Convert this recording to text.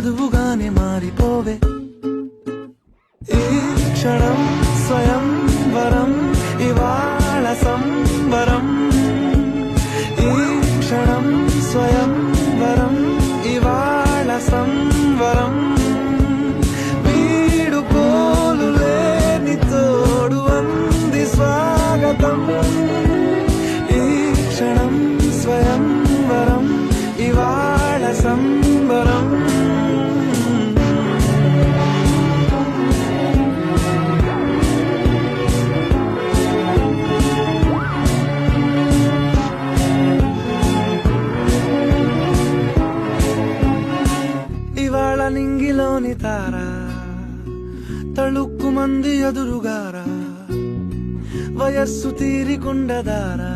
వధువుగానే మారిపోవే. ఈ క్షణం స్వయం వరం, ఇవాళ సంబరం. ఈ క్షణం స్వయం వరం, ఇవాళ సంవరం. వీడుకోలు లేని తోడు అంది స్వాగతం. ఈ క్షణం స్వయం వరం, ఇవాళ సంబరం. ఇవాళ నింగిలోని తార తళుక్కు మంది ఎదురుగారా, వయస్సు తీరికుండదారా.